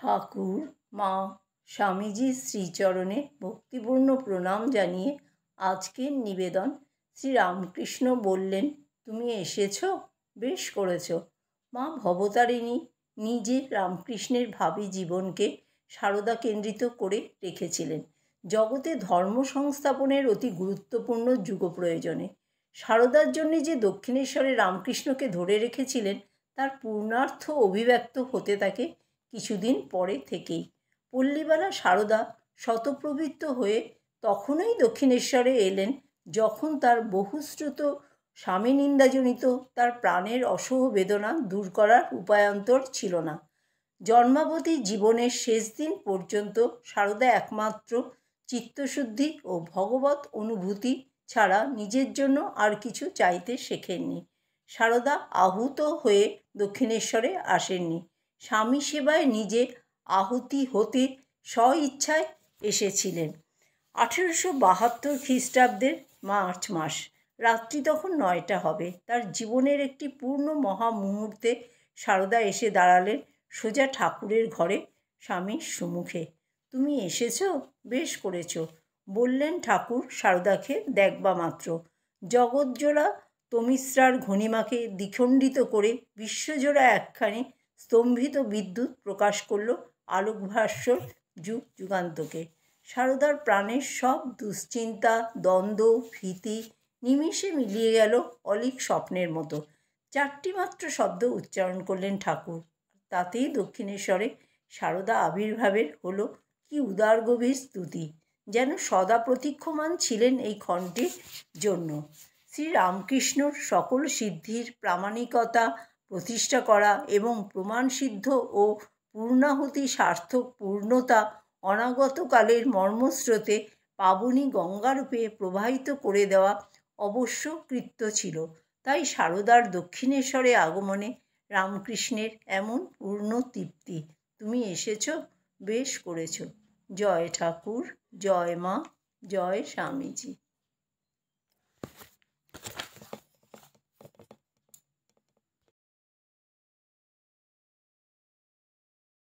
ঠাকুর মা স্বামীজির শ্রীচরণে ভক্তিপূর্ণ প্রণাম জানিয়ে আজকের নিবেদন। শ্রীরামকৃষ্ণ বললেন, তুমি এসেছ, বেশ করেছ। মা ভবতারিণী নিজে রামকৃষ্ণের ভাবী জীবনকে সারদা কেন্দ্রিত করে রেখেছিলেন জগতে ধর্ম সংস্থাপনের অতি গুরুত্বপূর্ণ যুগ প্রয়োজনে। সারদার জন্যে যে দক্ষিণেশ্বরে রামকৃষ্ণকে ধরে রেখেছিলেন তার পূর্ণার্থ অভিব্যক্ত হতে থাকে কিছুদিন পরে থেকেই। পল্লীবালা সারদা শতপ্রবৃত্ত হয়ে তখনই দক্ষিণেশ্বরে এলেন যখন তার বহুশ্রুত স্বামী নিন্দাজনিত তার প্রাণের অসহ বেদনা দূর করার উপায়ান্তর ছিল না। জন্মাবধি জীবনের শেষ দিন পর্যন্ত সারদা একমাত্র চিত্তশুদ্ধি ও ভগবত অনুভূতি ছাড়া নিজের জন্য আর কিছু চাইতে শেখেননি। সারদা আহুত হয়ে দক্ষিণেশ্বরে আসেননি, স্বামী সেবায় নিজে আহুতি হতে স্বইচ্ছায় এসেছিলেন। 1872 খ্রিস্টাব্দের মার্চ মাস। রাত্রি তখন 9টা হবে। তার জীবনের একটি পূর্ণ মহা মুহূর্তে সারদা এসে দাঁড়ালেন সোজা ঠাকুরের ঘরে স্বামীর সম্মুখে। তুমি এসেছ, বেশ করেছ, বললেন ঠাকুর সারদাকে দেখবা মাত্র। জগৎজোড়া তমিশ্রার ঘনিমাকে দ্বিখণ্ডিত করে বিশ্বজোড়া একখানি স্তম্ভিত বিদ্যুৎ প্রকাশ করল আলোকভাস্বর যুগ যুগান্তকে। সারদার প্রাণের সব দুশ্চিন্তা, দ্বন্দ্ব, ভীতি নিমিষে মিলিয়ে গেল অলীক স্বপ্নের মতো। 4টি মাত্র শব্দ উচ্চারণ করলেন ঠাকুর, তাতেই দক্ষিণেশ্বরে সারদা আবির্ভাবের হলো কি উদার গভীর স্তুতি, যেন সদা প্রতীক্ষমান ছিলেন এই ক্ষণটির জন্য। শ্রীরামকৃষ্ণর সকল সিদ্ধির প্রামাণিকতা প্রতিষ্ঠা করা এবং প্রমাণসিদ্ধ ও পূর্ণাহুতি সার্থক পূর্ণতা অনাগতকালের মর্মস্রোতে পাবনী গঙ্গারূপে প্রবাহিত করে দেওয়া অবশ্য কৃত্য ছিল। তাই সারদার দক্ষিণেশ্বরে আগমনে রামকৃষ্ণের এমন পূর্ণ তৃপ্তি। তুমি এসেছ, বেশ করেছ। জয় ঠাকুর, জয় মা, জয় স্বামীজি।